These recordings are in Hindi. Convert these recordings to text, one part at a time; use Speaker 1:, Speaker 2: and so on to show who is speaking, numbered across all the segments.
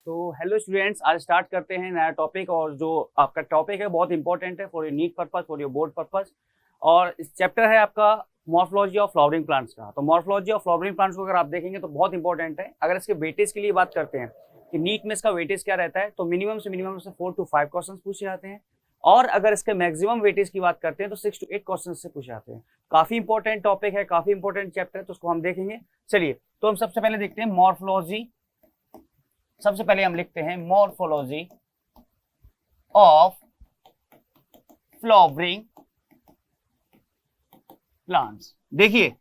Speaker 1: तो हेलो स्टूडेंट्स, आज स्टार्ट करते हैं नया टॉपिक। और जो आपका टॉपिक है बहुत इंपॉर्टेंट है for your NEET purpose, for your board purpose. और इस चैप्टर है आपका मॉर्फोलॉजी ऑफ फ्लावरिंग प्लांट्स का। तो मॉर्फोलॉजी ऑफ फ्लावरिंग प्लांट्स को अगर आप देखेंगे तो बहुत इंपॉर्टेंट है। अगर इसके वेटेज की लिए बात करते हैं कि नीट में इसका वेटेज क्या रहता है, तो मिनिमम से 4 to 5 क्वेश्चन पूछे जाते हैं। और अगर इसके मैक्सिमम वेटेज की बात करते हैं तो 6 to 8 क्वेश्चन से पूछे जाते हैं। काफी इंपॉर्टेंट टॉपिक है, काफी इंपॉर्टेंट चैप्टर है, तो उसको हम देखेंगे। चलिए, तो हम सबसे पहले देखते हैं मॉर्फोलॉजी। सबसे पहले हम लिखते हैं मॉर्फोलॉजी ऑफ फ्लावरिंग प्लांट्स। देखिए,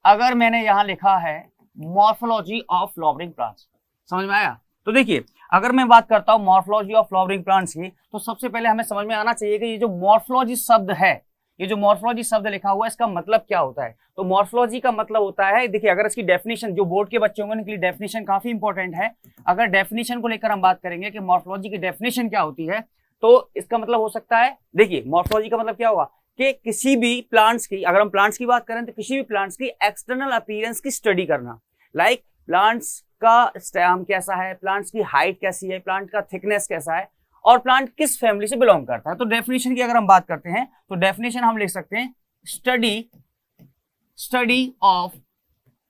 Speaker 1: अगर मैंने यहां लिखा है मॉर्फोलॉजी ऑफ फ्लावरिंग प्लांट्स, समझ में आया? तो देखिए, अगर मैं बात करता हूं मॉर्फोलॉजी ऑफ फ्लावरिंग प्लांट्स की, तो सबसे पहले हमें समझ में आना चाहिए कि ये जो मॉर्फोलॉजी शब्द है, ये जो मॉर्फोलॉजी शब्द लिखा हुआ है, इसका मतलब क्या होता है। तो मॉर्फोलॉजी का मतलब होता है, देखिए अगर इसकी डेफिनेशन, जो बोर्ड के बच्चे होंगे उनके लिए डेफिनेशन काफी इंपॉर्टेंट है। अगर डेफिनेशन को लेकर हम बात करेंगे कि मॉर्फोलॉजी की डेफिनेशन क्या होती है, तो इसका मतलब हो सकता है, देखिए मॉर्फोलॉजी का मतलब क्या होगा कि किसी भी प्लांट्स की, अगर हम प्लांट्स की बात करें तो किसी भी प्लांट्स की एक्सटर्नल अपीयरेंस की स्टडी करना। लाइक प्लांट्स का स्टेम कैसा है, प्लांट्स की हाइट कैसी है, प्लांट का थिकनेस कैसा है, और प्लांट किस फैमिली से बिलोंग करता है। तो डेफिनेशन की अगर हम बात करते हैं तो डेफिनेशन हम लिख सकते हैं study of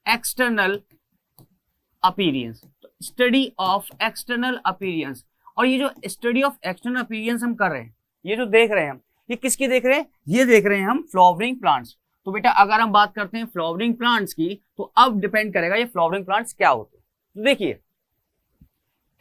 Speaker 1: external appearance. Study of external appearance. और ये जो स्टडी ऑफ एक्सटर्नल अपीयरेंस हम कर रहे हैं, ये जो देख रहे हैं हम, ये किसकी देख रहे हैं? ये देख रहे हैं हम फ्लावरिंग प्लांट्स। तो बेटा अगर हम बात करते हैं फ्लावरिंग प्लांट्स की, तो अब डिपेंड करेगा ये फ्लावरिंग प्लांट्स क्या होते हैं। तो देखिए,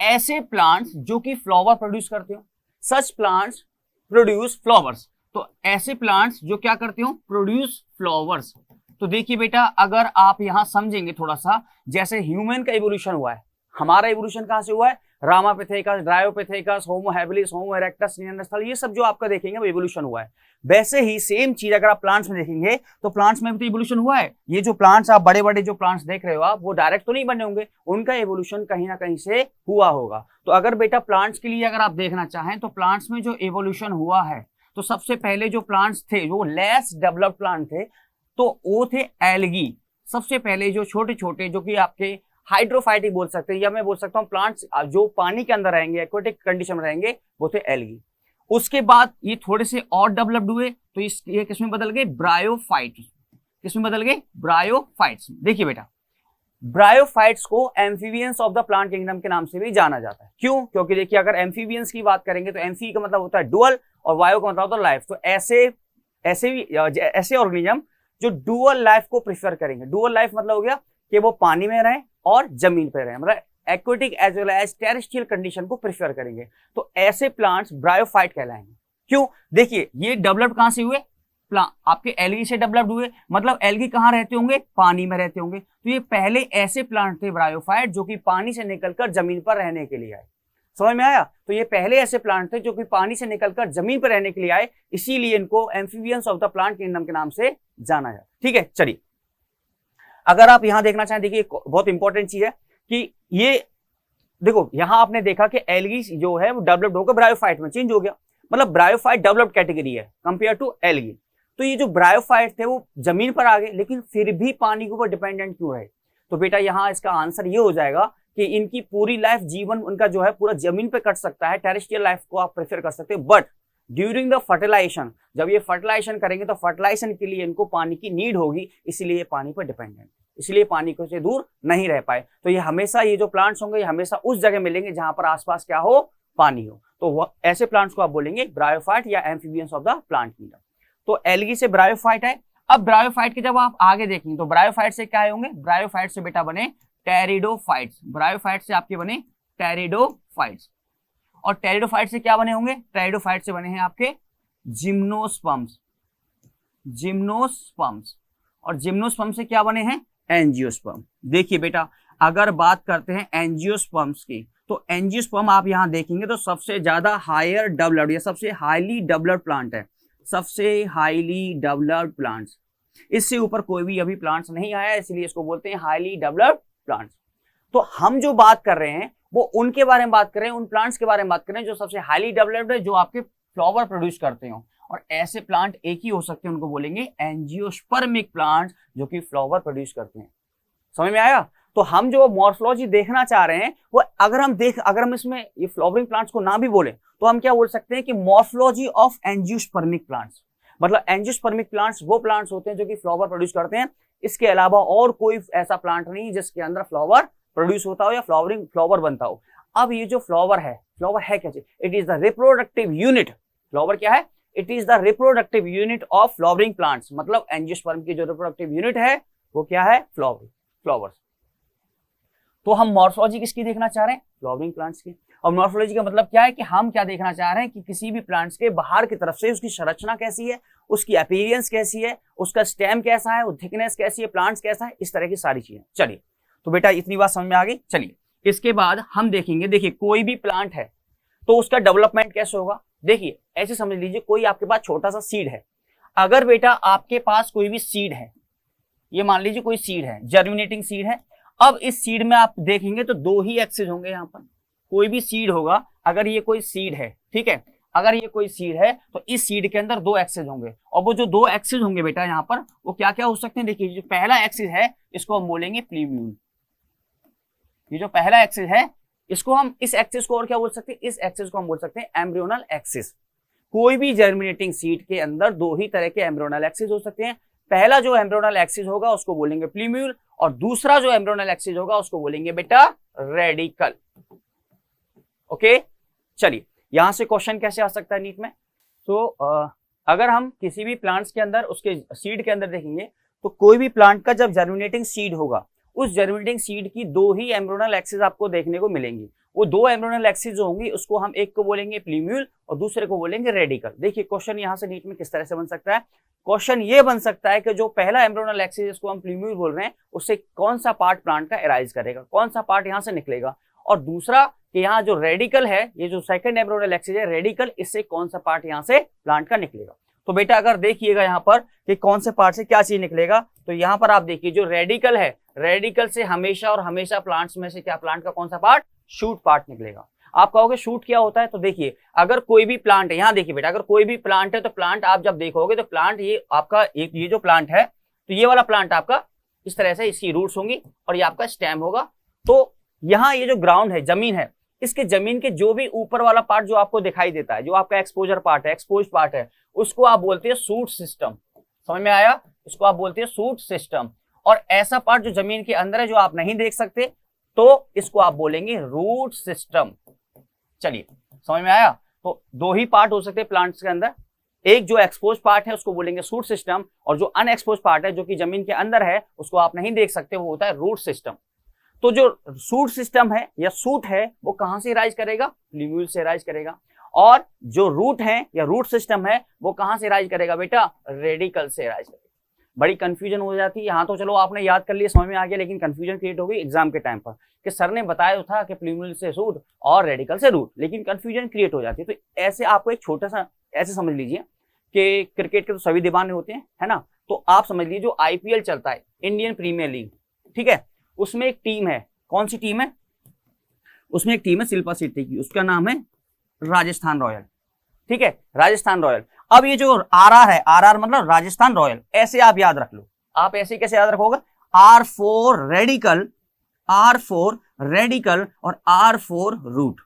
Speaker 1: ऐसे प्लांट्स जो कि फ्लावर प्रोड्यूस करते हो, सच प्लांट्स प्रोड्यूस फ्लावर्स। तो ऐसे प्लांट्स जो क्या करते हो, प्रोड्यूस फ्लावर्स। तो देखिए बेटा, अगर आप यहां समझेंगे थोड़ा सा, जैसे ह्यूमन का इवोल्यूशन हुआ है, हमारा इवोल्यूशन कहां से हुआ है? रामापिथेकस, ड्रायोपिथेकस, होमो हैबिलिस, होमो इरेक्टस, निएंडरथाल, ये सब जो आपका देखेंगे वो इवोल्यूशन हुआ है। वैसे ही सेम चीज अगर आप प्लांट्स में देखेंगे तो प्लांट्स में भी तो इवोल्यूशन हुआ है। ये जो प्लांट्स, आप बड़े बड़े जो प्लांट्स देख रहे हो आप, वो डायरेक्ट तो नहीं बने होंगे, उनका इवोल्यूशन कहीं ना कहीं से हुआ होगा। तो अगर बेटा प्लांट्स के लिए अगर आप देखना चाहें तो प्लांट्स में जो इवोल्यूशन हुआ है, तो सबसे पहले जो प्लांट्स थे, जो लेस डेवलप्ड प्लांट थे, तो वो थे एल्गी। सबसे पहले जो छोटे छोटे, जो कि आपके हाइड्रोफाइटिक बोल सकते हैं, या मैं बोल सकता हूं प्लांट्स जो पानी के अंदर रहेंगे, एक्वेटिक कंडीशन में रहेंगे, वो थे एल्गी। उसके बाद ये थोड़े से और डेवलप्ड हुए, तो ये किसमें बदल गए? ब्रायोफाइट्स। किसमें बदल गए? ब्रायोफाइट्स। देखिए बेटा, ब्रायोफाइट्स को amphibians of the plant kingdom के नाम से भी जाना जाता है। क्यों? क्योंकि देखिए, अगर एम्फीबियंस की बात करेंगे तो एम्फी का मतलब होता है डुअल, और वायो का मतलब होता है लाइफ। तो ऐसे ऑर्गेनिज्म जो डुअल लाइफ को प्रेफर करेंगे। डुअल लाइफ मतलब हो गया कि वो पानी में रहें और जमीन पर रहें, मतलब aquatic as well as terrestrial condition को प्रेफर करेंगे। तो ऐसे प्लांट्स ब्रायोफाइट कहलाएंगे। क्यों? देखिए, ये डेवलप्ड कहां से हुए? आपके एल्गी से डेवलप्ड हुए। मतलब एल्गी कहां रहते होंगे? पानी में रहते होंगे। तो ये पहले ऐसे प्लांट थे ब्रायोफाइट जो कि पानी से निकलकर जमीन पर रहने के लिए आए। समझ में आया? तो ये पहले ऐसे प्लांट थे जो कि पानी से निकलकर जमीन पर रहने के लिए आए, इसीलिए इनको amphibians of the plant kingdom के नाम से जाना जाता है। ठीक है, चलिए, अगर आप यहां देखना चाहें, देखिए बहुत इंपॉर्टेंट चीज है कि ये देखो, यहां आपने देखा कि एल्गी जो है वो डेवलप्ड होकर ब्रायोफाइट में चेंज हो गया। मतलब ब्रायोफाइट डेवलप्ड कैटेगरी है कंपेयर टू एल्गी। तो ये जो ब्रायोफाइट थे वो जमीन पर आ गए, लेकिन फिर भी पानी के ऊपर डिपेंडेंट क्यों रहे? तो बेटा यहाँ इसका आंसर ये हो जाएगा कि इनकी पूरी लाइफ, जीवन उनका जो है पूरा जमीन पे कट सकता है, टेरेस्ट्रियल लाइफ को आप प्रेफर कर सकते हो। बट ड्यूरिंग द फर्टिलाइजेशन, जब ये फर्टिलाइजेशन करेंगे तो फर्टिलाइजेशन के लिए इनको पानी की नीड होगी, इसलिए पानी पर डिपेंडेंट, इसलिए पानी को से दूर नहीं रह पाए। तो ये हमेशा, ये जो प्लांट्स होंगे, ये हमेशा उस जगह मिलेंगे जहां पर आसपास क्या हो? पानी हो। तो वो ऐसे प्लांट्स को आप बोलेंगे ब्रायोफाइट या amphibians of the plant kingdom. तो एल्गी से ब्रायोफाइट है। अब ब्रायोफाइट के जब आप आगे देखेंगे तो ब्रायोफाइट से क्या होंगे? ब्रायोफाइट से बेटा बने टेरिडोफाइट्स। ब्रायोफाइट से आपके बने टेरिडोफाइट्स। और टेरिडोफाइट से क्या बने होंगे? टेरिडोफाइट से बने हैं आपके जिम्नोस्पर्म्स। जिम्नोस्पर्म्स। और जिम्नोस्पर्म से क्या बने हैं? एंजियोस्पर्म। देखिए बेटा, अगर बात करते हैं एंजियोस्पर्म्स की, तो एंजियोस्पर्म आप यहां देखेंगे तो सबसे ज्यादा हायर डेवलप्ड या सबसे हाईली डेवलप्ड प्लांट है। सबसे हाईली डेवलप्ड प्लांट्स, इससे ऊपर कोई भी अभी प्लांट्स नहीं आया, इसलिए इसको बोलते हैं हाईली डेवलप्ड प्लांट्स। तो हम जो बात कर रहे हैं वो उनके बारे में बात कर रहे हैं, उन प्लांट्स के बारे में बात कर रहे हैं जो सबसे हाईली डेवलप्ड है, जो आपके फ्लावर प्रोड्यूस करते हो। और ऐसे प्लांट एक ही हो सकते हैं, उनको बोलेंगे एंजियोस्पर्मिक प्लांट, जो कि फ्लावर प्रोड्यूस करते हैं। समझ में आया? तो हम जो मॉर्फोलॉजी देखना चाह रहे हैं वो अगर हम इसमें ये फ्लावरिंग प्लांट्स को ना भी बोले तो हम क्या बोल सकते हैं कि मॉर्फोलॉजी ऑफ एंजियोस्पर्मिक प्लांट्स। मतलब एंजियोस्पर्मिक प्लांट्स वो प्लांट्स होते हैं जो कि फ्लावर प्रोड्यूस करते हैं, इसके अलावा और कोई ऐसा प्लांट नहीं जिसके अंदर फ्लावर प्रोड्यूस होता हो या फ्लावर बनता हो। अब ये जो फ्लावर है क्या चीज? It is the reproductive unit. Flower क्या है? It is the reproductive unit of flowering plants. मतलब एंजियोस्पर्म की जो रिप्रोडक्टिव यूनिट है वो क्या है? फ्लावर्स। तो हम मॉर्फोलॉजी किसकी देखना चाह रहे हैं? फ्लावरिंग प्लांट्स की। और मॉर्फोलॉजी का मतलब क्या है कि हम क्या देखना चाह रहे हैं कि किसी भी प्लांट्स के बाहर की तरफ से उसकी संरचना कैसी है, उसकी अपीयरेंस कैसी है, उसका स्टेम कैसा है, थिकनेस कैसी है, प्लांट्स कैसा है, इस तरह की सारी चीजें। चलिए, तो बेटा इतनी बात समझ में आ गई। चलिए इसके बाद हम देखेंगे, देखिए कोई भी प्लांट है तो उसका डेवलपमेंट कैसे होगा। देखिए ऐसे समझ लीजिए, कोई आपके पास छोटा सा सीड है। अगर बेटा आपके पास कोई भी सीड है, ये मान लीजिए कोई सीड है, जर्मिनेटिंग सीड है। अब इस सीड में आप देखेंगे तो दो ही एक्सिस होंगे। यहाँ पर कोई भी सीड होगा, अगर ये कोई सीड है, ठीक है, अगर ये कोई सीड है तो इस सीड के अंदर दो एक्सिस होंगे। और वो जो दो एक्सिस होंगे बेटा यहाँ पर, वो क्या क्या हो सकते हैं? देखिए जो पहला एक्सिस है इसको हम बोलेंगे प्लीम्यूल। ये जो पहला एक्सिस है इसको हम, इस एक्सिस को और क्या बोल सकते हैं? इस एक्सिस को हम बोल सकते हैं एम्ब्रियोनल एक्सिस। कोई भी जर्मिनेटिंग सीड के अंदर दो ही तरह के एम्ब्रियोनल एक्सिस हो सकते हैं। पहला जो एम्ब्रियोनल एक्सिस होगा उसको बोलेंगे प्लीम्यूल, और दूसरा जो एम्ब्रियोनल एक्सिस होगा उसको बोलेंगे बेटा रेडिकल। ओके, चलिए यहां से क्वेश्चन कैसे आ सकता है नीट में? तो अगर हम किसी भी प्लांट्स के अंदर उसके सीड के अंदर देखेंगे तो कोई भी प्लांट का जब जर्मिनेटिंग सीड होगा, उस जर्मिनेटिंग सीड की दो ही एम्ब्रियोनल एक्सिस आपको देखने को मिलेंगी। वो दो एम्ब्रियोनल एक्सिस जो होंगी उसको हम, एक को बोलेंगे प्लीम्यूल और दूसरे को बोलेंगे रेडिकल। देखिए क्वेश्चन यहां से नीट में किस तरह से बन सकता है। क्वेश्चन ये बन सकता है कि जो पहला एम्ब्रियोनल एक्सिस जिसको हम प्लीम्यूल बोल रहे हैं, उससे कौन सा पार्ट प्लांट का एराइज करेगा, कौन सा पार्ट यहां से निकलेगा। और दूसरा कि यहाँ जो रेडिकल है, ये जो सेकंड एम्ब्रियोनल एक्सिस है रेडिकल, इससे कौन सा पार्ट यहाँ से प्लांट का निकलेगा। तो बेटा अगर देखिएगा यहाँ पर कि कौन से पार्ट से क्या चीज निकलेगा, तो यहाँ पर आप देखिए जो रेडिकल है, रेडिकल से हमेशा और हमेशा प्लांट्स में से क्या, प्लांट का कौन सा पार्ट? शूट पार्ट निकलेगा। आप कहोगे शूट क्या होता है? तो देखिए अगर कोई भी प्लांट है, यहाँ देखिए बेटा, अगर कोई भी प्लांट है तो प्लांट आप जब देखोगे तो प्लांट ये आपका एक, ये जो प्लांट है तो ये वाला प्लांट आपका इस तरह से, इसकी रूट्स होंगी और ये आपका स्टेम होगा। तो यहाँ ये जो ग्राउंड है, जमीन है, इसके जमीन के जो भी ऊपर वाला पार्ट जो आपको दिखाई देता है, जो आपका एक्सपोजर पार्ट है, एक्सपोज्ड पार्ट है, उसको आप बोलते हैं शूट सिस्टम। समझ में आया? इसको आप बोलते हैं शूट सिस्टम। और ऐसा पार्ट जो जमीन के अंदर है, जो आप नहीं देख सकते, तो इसको आप बोलेंगे रूट सिस्टम। चलिए समझ में आया? तो दो ही पार्ट हो सकते हैं प्लांट्स के अंदर, एक जो एक्सपोज पार्ट है उसको बोलेंगे शूट सिस्टम, और जो अनएक्सपोज पार्ट है जो कि जमीन के अंदर है उसको आप नहीं देख सकते, वो होता है रूट सिस्टम। तो जो शूट सिस्टम है या शूट है वो कहां से राइज करेगा? प्लीम्यूल से राइज करेगा। और जो रूट है या रूट सिस्टम है वो कहां से राइज करेगा बेटा? रेडिकल से राइज करेगा। बड़ी कंफ्यूजन हो जाती है यहाँ, तो चलो आपने याद कर लिया, समझ में आ गया, लेकिन कंफ्यूजन क्रिएट हो गई एग्जाम के टाइम पर कि सर ने बताया था कि प्लीम्यूल से शूट और रेडिकल से रूट, लेकिन कंफ्यूजन क्रिएट हो जाती है। तो ऐसे आपको एक छोटा सा ऐसे समझ लीजिए कि क्रिकेट के तो सभी दीवाने होते हैं, है ना? तो आप समझ लीजिए जो IPL चलता है, इंडियन प्रीमियर लीग, ठीक है, उसमें एक टीम है। कौन सी टीम है? उसमें एक टीम है शिल्पा शेट्टी की, उसका नाम है राजस्थान रॉयल, ठीक है, राजस्थान रॉयल। अब ये जो RR है, RR मतलब राजस्थान रॉयल, ऐसे आप याद रख लो। आप ऐसे कैसे याद रखोगे? R for radical, R for radical और R फॉर रूट।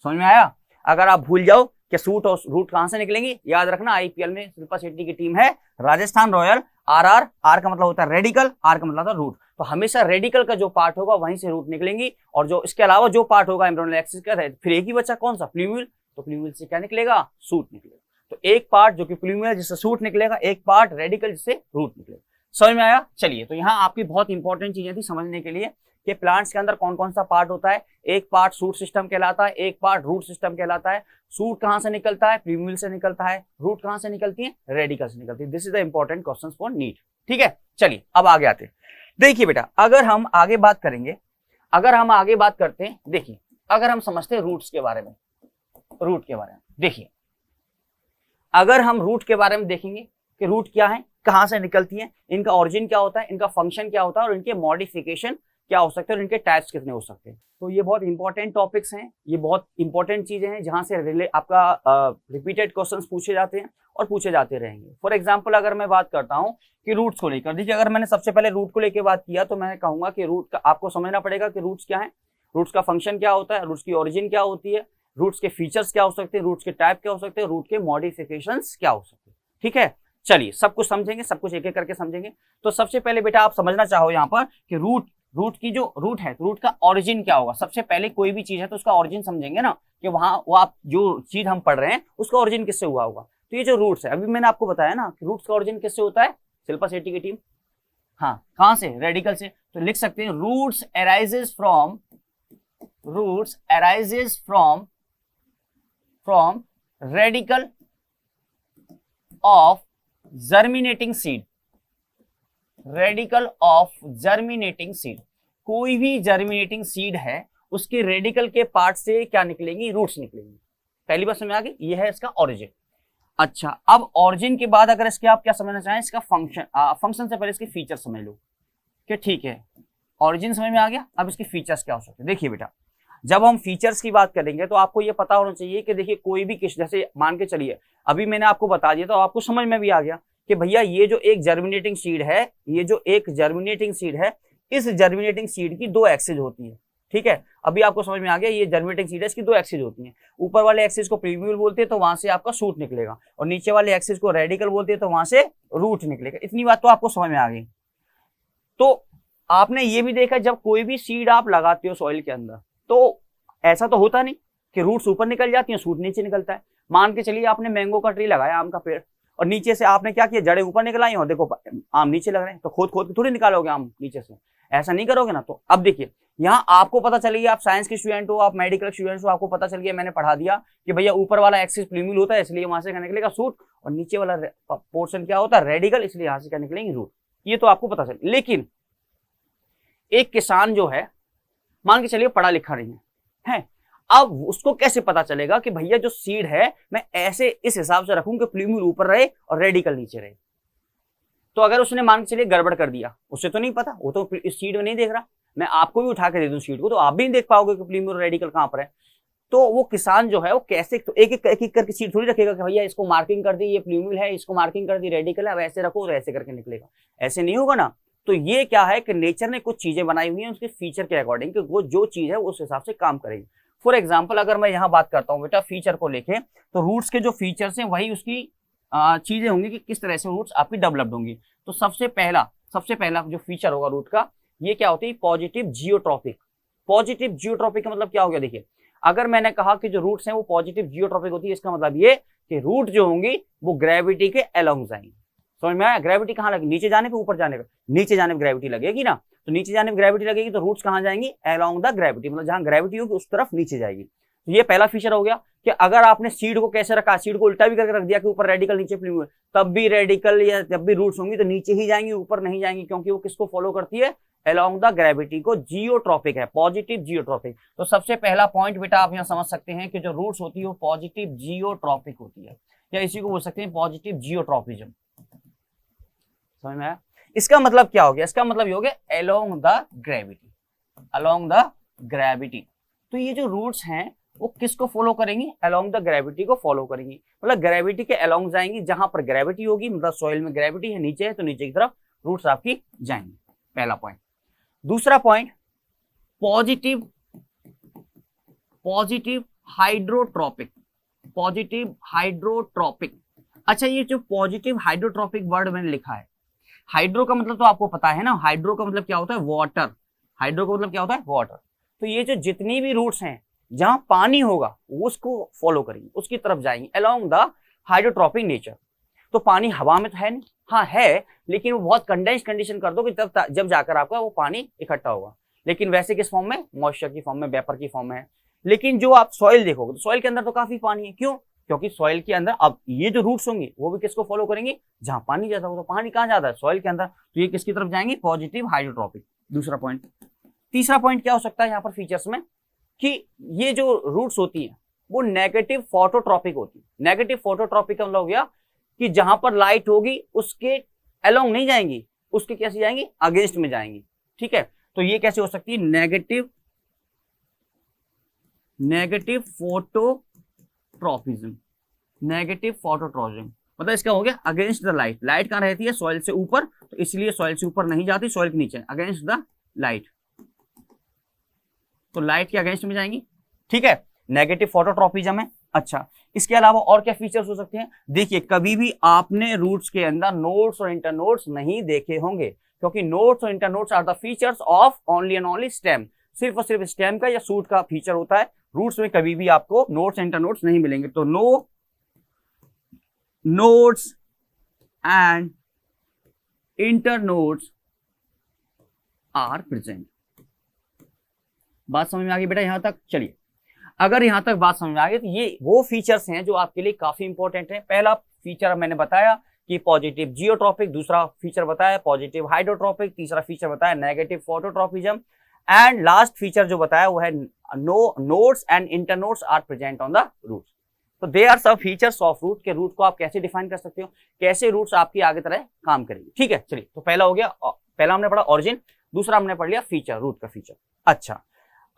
Speaker 1: समझ में आया? अगर आप भूल जाओ कि शूट और रूट कहां से निकलेंगे, याद रखना IPL में शिल्पा शेट्टी की टीम है राजस्थान रॉयल। RR, R का मतलब होता है रेडिकल, R का मतलब होता है रूट। तो हमेशा रेडिकल का जो पार्ट होगा वहीं से रूट निकलेंगी, और जो इसके अलावा जो पार्ट होगा एम्ब्रियोनल एक्सिस का, फिर एक ही बच्चा कौन सा? प्लीम्यूल। तो प्लीम्यूल से क्या निकलेगा? शूट निकलेगा। तो एक पार्ट जो कि प्लीम्यूल है जिससे शूट निकलेगा, एक पार्ट रेडिकल जिससे रूट निकलेगा। समझ में आया? चलिए, तो यहाँ आपकी बहुत इंपॉर्टेंट चीजें थी समझने के लिए कि प्लांट्स के अंदर कौन कौन सा पार्ट होता है। एक पार्ट शूट सिस्टम कहलाता है, एक पार्ट रूट सिस्टम कहलाता है। शूट कहां से निकलता है? प्लीम्यूल से निकलता है। रूट कहां से निकलती है? रेडिकल से निकलती है। This is the important question for NEET, ठीक है। चलिए अब आगे आते हैं। देखिए बेटा, अगर हम आगे बात करेंगे, अगर हम आगे बात करते हैं, देखिए अगर हम समझते हैं रूट्स के बारे में, रूट के बारे में देखिए, अगर हम रूट के बारे में देखेंगे कि रूट क्या है, कहां से निकलती है, इनका ओरिजिन क्या होता है, इनका फंक्शन क्या होता है और इनके मॉडिफिकेशन क्या हो सकते हैं और इनके टाइप्स कितने हो सकते हैं। तो ये बहुत इंपॉर्टेंट टॉपिक्स हैं, ये बहुत इंपॉर्टेंट चीजें हैं जहां से आपका रिपीटेड क्वेश्चंस पूछे जाते हैं और पूछे जाते रहेंगे। फॉर एग्जांपल अगर मैं बात करता हूं कि रूट्स को लेकर, देखिए अगर मैंने सबसे पहले रूट को लेकर बात किया तो मैं कहूंगा कि रूट का आपको समझना पड़ेगा कि रूट्स क्या है, रूट्स का फंक्शन क्या होता है, रूट्स की ओरिजिन क्या होती है, रूट्स के फीचर्स क्या हो सकते हैं, रूट्स के टाइप क्या हो सकते हैं, रूट के मॉडिफिकेशंस क्या हो सकते हैं। ठीक है, चलिए सब कुछ समझेंगे, सब कुछ एक एक करके समझेंगे। तो सबसे पहले बेटा आप समझना चाहो यहाँ पर कि रूट की जो रूट है, रूट का ओरिजिन क्या होगा। सबसे पहले कोई भी चीज है तो उसका ओरिजिन समझेंगे ना, कि वहां वो आप जो चीज हम पढ़ रहे हैं उसका ओरिजिन किससे हुआ होगा। तो ये जो रूट्स है, अभी मैंने आपको बताया ना कि रूट्स का ओरिजिन किससे होता है, शिल्पा शेट्टी की टीम, हाँ कहां से, रेडिकल से। तो लिख सकते हैं roots arises from radicle of germinating seed, radicle of germinating seed. कोई भी जर्मिनेटिंग सीड है उसके रेडिकल के पार्ट से क्या निकलेंगी, रूट्स निकलेंगी। पहली बात समझ आ गई, ये है इसका ओरिजिन। अच्छा, अब ओरिजिन के बाद अगर इसके आप क्या समझना चाहें, इसका फंक्शन से पहले इसके फीचर समझ लो कि ठीक है ओरिजिन समझ में आ गया। अब इसके फीचर्स क्या हो सकते हैं। देखिए बेटा, जब हम फीचर्स की बात करेंगे तो आपको ये पता होना चाहिए कि देखिए कोई भी किस, जैसे मान के चलिए अभी मैंने आपको बता दिया तो आपको समझ में भी आ गया कि भैया ये जो एक जर्मिनेटिंग सीड है, ये जो एक जर्मिनेटिंग सीड है, इस जर्मिनेटिंग सीड की दो एक्सिस होती है। ठीक है, अभी आपको समझ में आ गया, ये जर्मिनेटिंग सीड है, इसकी दो एक्सिस होती हैं। ऊपर वाले एक्सिस को प्रीम्यूल बोलते हैं तो वहां से आपका शूट निकलेगा, और नीचे वाले एक्सिस को रेडिकल बोलते हैं तो वहां से रूट निकलेगा। इतनी बात तो आपको समझ में आ गई। तो आपने ये भी देखा जब कोई भी सीड आप लगाते हो सॉइल के अंदर तो ऐसा तो होता नहीं कि रूट्स ऊपर निकल जाती हैं, शूट नीचे निकलता है। मान के चलिए आपने मैंगो का ट्री लगाया, आम का पेड़, और नीचे से आपने क्या किया, जड़ें ऊपर निकल आई और देखो आम नीचे लग रहे हैं, तो खोद खोद के थोड़ी निकालोगे आम नीचे से, ऐसा नहीं करोगे ना। तो अब देखिए यहाँ आपको पता चल गया, आप साइंस के स्टूडेंट हो, आप मेडिकल स्टूडेंट हो, आपको पता चल गया, मैंने पढ़ा दिया कि भैया ऊपर वाला एक्सिस प्रीम्यूल होता है इसलिए वहां से क्या निकलेगा शूट, और नीचे वाला पोर्शन क्या होता है, रेडिकल, इसलिए यहाँ से क्या निकलेंगे, रूट। ये तो आपको पता चल। लेकिन एक किसान जो है, मान के चलिए पढ़ा लिखा नहीं है, अब उसको कैसे पता चलेगा कि भैया जो सीड है मैं ऐसे इस हिसाब से रखूं कि प्रीम्यूल ऊपर रहे और रेडिकल नीचे रहे। तो अगर उसने मान के चलिए गड़बड़ कर दिया, उसे तो नहीं पता, वो तो इस सीड में नहीं देख रहा, मैं आपको भी उठा के दे दूं सीड को तो आप भी नहीं देख पाओगे कि प्रीम्यूल रेडिकल कहां पर है। तो वो किसान जो है वो कैसे, तो एक एक करके सीड थोड़ी रखेगा कि भैया इसको मार्किंग कर दी ये प्रीम्यूल है, इसको मार्किंग कर दी रेडिकल है, अब ऐसे रखो और ऐसे करके निकलेगा, ऐसे नहीं होगा ना। तो ये क्या है कि नेचर ने कुछ चीजें बनाई हुई हैं उसके फीचर के अकॉर्डिंग कि वो जो चीज है उस हिसाब से काम करेगी। फॉर एग्जाम्पल अगर मैं यहाँ बात करता हूँ बेटा फीचर को लेके, तो रूट्स के जो फीचर्स हैं वही उसकी चीजें होंगी कि किस तरह से रूट्स आपकी डेवलप्ड होंगी। तो सबसे पहला जो फीचर होगा रूट का, ये क्या होती है, पॉजिटिव जियोट्रॉपिक। पॉजिटिव जियोट्रॉपिक का मतलब क्या हो गया, देखिए अगर मैंने कहा कि जो रूट्स हैं वो पॉजिटिव जियोट्रॉपिक होती है, इसका मतलब ये कि रूट जो होंगी वो ग्रेविटी के अलोंग जाएंगी। समझ में आया, ग्रेविटी कहाँ लगेगी, नीचे जाने पे ऊपर जाने पे, नीचे जाने पे ग्रेविटी लगेगी ना, तो नीचे जाने पे ग्रेविटी लगेगी तो रूट्स कहाँ जाएंगी, अलोंग द ग्रेविटी, मतलब जहां ग्रेविटी होगी उस तरफ नीचे जाएगी। तो ये पहला फीचर हो गया कि अगर आपने सीड को कैसे रखा, सीड को उल्टा भी करके रख दिया कि ऊपर रेडिकल नीचे प्रीम्यूल, तब भी रेडिकल या जब भी रूट्स होंगी तो नीचे ही जाएंगी, ऊपर नहीं जाएंगी, क्योंकि वो किसको फॉलो करती है, अलोंग द ग्रेविटी को। जियोट्रॉपिक है, पॉजिटिव जियोट्रॉपिक। तो सबसे पहला पॉइंट बेटा आप यहाँ समझ सकते हैं कि जो रूट्स होती है वो पॉजिटिव जियोट्रॉपिक होती है, या इसी को बोल सकते हैं पॉजिटिव जियोट्रॉपिज्म। समझ में आया, इसका मतलब क्या हो गया, इसका मतलब ये हो गया along the gravity, along the gravity. तो ये जो रूट्स हैं वो किसको फॉलो करेंगी, अलोंग द ग्रेविटी को फॉलो करेंगी, मतलब ग्रेविटी के अलोंग जाएंगी, जहां पर ग्रेविटी होगी, मतलब सॉइल में ग्रेविटी है, नीचे है तो नीचे की तरफ रूट्स आपकी जाएंगी। पहला पॉइंट। दूसरा point, positive hydrotropic, positive hydrotropic. अच्छा, ये जो पॉजिटिव हाइड्रोट्रॉपिक वर्ड मैंने लिखा है, हाइड्रो का मतलब तो आपको पता है ना, हाइड्रो का मतलब क्या होता है, वाटर। हाइड्रो का मतलब क्या होता है, वाटर। तो ये जो जितनी भी रूट्स हैं जहां पानी होगा वो उसको फॉलो करेंगे, उसकी तरफ जाएंगे, अलोंग द हाइड्रोट्रॉपिक नेचर। तो पानी हवा में तो है नहीं, हाँ है, लेकिन वो बहुत कंडेंस कंडीशन कर दो कि जब जाकर आपका वो पानी इकट्ठा होगा, लेकिन वैसे किस फॉर्म में, मॉइस्चर की फॉर्म में, वेपर की फॉर्म में है। लेकिन जो आप सॉइल देखोगे तो सॉइल के अंदर तो काफी पानी है, क्यों, क्योंकि सॉइल के अंदर अब ये जो रूट्स होंगे वो भी किसको फॉलो करेंगे, जहां पानी ज्यादा होगा। तो पानी कहाँ ज्यादा है, सॉइल के अंदर, तो ये किसकी तरफ जाएंगे, पॉजिटिव हाइड्रोट्रॉपिक। दूसरा पॉइंट। तीसरा पॉइंट क्या हो सकता है यहाँ पर फीचर्स में, कि ये जो रूट्स होती हैं वो नेगेटिव फोटोट्रॉपिक होती है। नेगेटिव फोटोट्रॉपिक का मतलब हो गया कि जहां पर लाइट होगी उसके अलोंग नहीं जाएंगी, उसके कैसे जाएंगी, अगेंस्ट में जाएंगी। ठीक है, तो ये कैसे हो सकती है, नेगेटिव फोटोट्रॉपिज्म, नेगेटिव फोटोट्रॉपिज्म मतलब इसका हो गया अगेंस्ट द लाइट। लाइट कहाँ रहती है, सॉइल से ऊपर, तो इसलिए सॉइल से ऊपर नहीं जाती, सॉइल के नीचे, अगेंस्ट द लाइट, तो लाइट के अगेंस्ट में जाएंगी, ठीक है, नेगेटिव फोटोट्रॉपिज्म है। अच्छा, इसके अलावा और क्या फीचर्स हो सकते हैं, देखिए कभी भी आपने रूट्स के अंदर नोड्स और इंटरनोड्स नहीं देखे होंगे, क्योंकि नोड्स और internodes are the features of only and only stem, सिर्फ और सिर्फ स्टेम का या शूट का फीचर होता है। रूट्स में कभी भी आपको नोड्स इंटरनोड्स नहीं मिलेंगे। तो no nodes and internodes are present. बात समझ में आ गई बेटा यहां तक? चलिए, अगर यहां तक बात समझ में आ गई तो ये वो फीचर्स हैं जो आपके लिए काफी इंपॉर्टेंट हैं। पहला फीचर मैंने बताया कि पॉजिटिव जियोट्रॉपिक, दूसरा फीचर बताया पॉजिटिव हाइड्रोट्रॉपिक, तीसरा फीचर बताया negative phototropism, and last feature जो बताया वो है no nodes and internodes are present on the roots. तो दे आर सब फीचर्स ऑफ रूट के। रूट को आप कैसे डिफाइन कर सकते हो, कैसे रूट्स आपकी आगे तरह काम करेंगे, ठीक है। चलिए, तो पहला हो गया, पहला हमने पढ़ा ओरिजिन, दूसरा हमने पढ़ लिया फीचर, रूट का फीचर। अच्छा,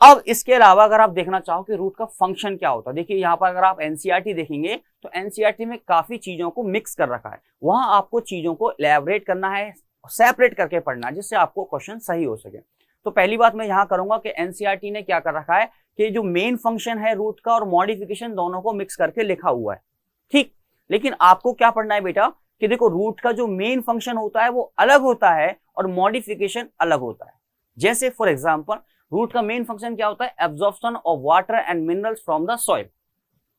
Speaker 1: अब इसके अलावा अगर आप देखना चाहो कि रूट का फंक्शन क्या होता है, देखिए यहाँ पर अगर आप एनसीईआरटी देखेंगे तो एनसीईआरटी में काफी चीजों को मिक्स कर रखा है, वहां आपको चीजों को इलैबोरेट करना है, सेपरेट करके पढ़ना है, जिससे आपको क्वेश्चन सही हो सके। तो पहली बात मैं यहाँ करूंगा कि एनसीईआरटी ने क्या कर रखा है कि जो मेन फंक्शन है रूट का और मॉडिफिकेशन दोनों को मिक्स करके लिखा हुआ है, ठीक। लेकिन आपको क्या पढ़ना है बेटा कि देखो रूट का जो मेन फंक्शन होता है वो अलग होता है और मॉडिफिकेशन अलग होता है। जैसे फॉर एग्जांपल रूट का मेन फंक्शन क्या होता है, absorption of water and minerals from the soil.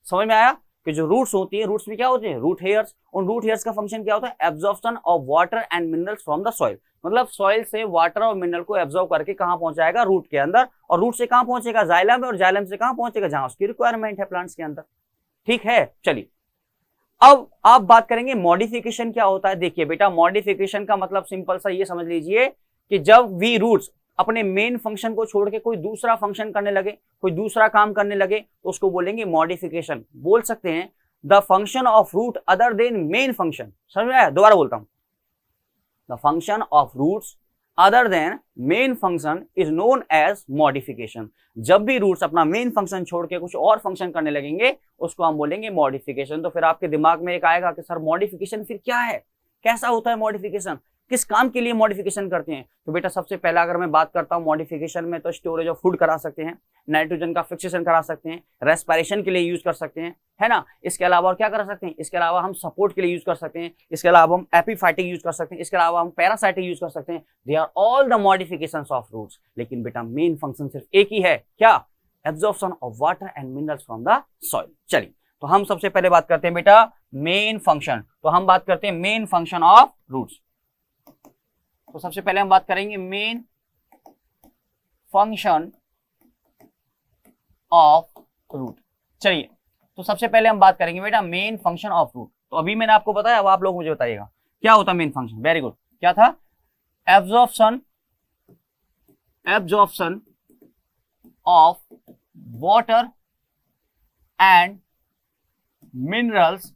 Speaker 1: समझ में आया कि जो रूट्स होती है, रूट्स में क्या होते हैं, रूट हेयर्स, उन रूट हेयर्स का फंक्शन क्या होता है, absorption of water and minerals from the soil, मतलब सॉइल से वाटर और मिनरल को एब्जॉर्ब करके कहां पहुंचाएगा, रूट के अंदर, और रूट से कहां पहुंचेगा, जाइलम में, और जाइलम से कहां पहुंचेगा, जहां उसकी रिक्वायरमेंट है प्लांट्स के अंदर, ठीक है। चलिए, अब आप बात करेंगे मॉडिफिकेशन क्या होता है। देखिए बेटा, मॉडिफिकेशन का मतलब सिंपल सा ये समझ लीजिए कि जब वी रूट्स अपने मेन फंक्शन को छोड़ के कोई दूसरा फंक्शन करने लगे, कोई दूसरा काम करने लगे, तो उसको बोलेंगे मॉडिफिकेशन। बोल सकते हैं the function of root other than main function. समझ में आया? दोबारा बोलता हूं, the function of roots other than main function is known as modification. जब भी रूट्स अपना मेन फंक्शन छोड़ के कुछ और फंक्शन करने लगेंगे उसको हम बोलेंगे मॉडिफिकेशन। तो फिर आपके दिमाग में एक आएगा कि सर मॉडिफिकेशन फिर क्या है, कैसा होता है मॉडिफिकेशन, किस काम के लिए मॉडिफिकेशन करते हैं। तो बेटा सबसे पहला अगर मैं बात करता हूं मॉडिफिकेशन में, तो स्टोरेज ऑफ फूड करा सकते हैं, नाइट्रोजन का फिक्सेशन करा सकते हैं, रेस्पिरेशन के लिए यूज कर सकते हैं, है ना। इसके अलावा और क्या कर सकते हैं, इसके अलावा हम सपोर्ट के लिए यूज कर सकते हैं, इसके अलावा हम एपिफाइटिक यूज कर सकते हैं, इसके अलावा हम पैरासाइटिक यूज कर सकते हैं। They are all the modifications of roots. लेकिन बेटा मेन फंक्शन सिर्फ एक ही है, क्या, absorption of water and minerals from the soil. चलिए, तो हम सबसे पहले बात करते हैं बेटा मेन फंक्शन। तो हम बात करते हैं मेन फंक्शन ऑफ रूट्स। तो सबसे पहले हम बात करेंगे मेन फंक्शन ऑफ रूट। चलिए, तो सबसे पहले हम बात करेंगे बेटा मेन फंक्शन ऑफ रूट। तो अभी मैंने आपको बताया, अब आप लोग मुझे बताइएगा क्या होता है मेन फंक्शन। वेरी गुड, क्या था, absorption of water and minerals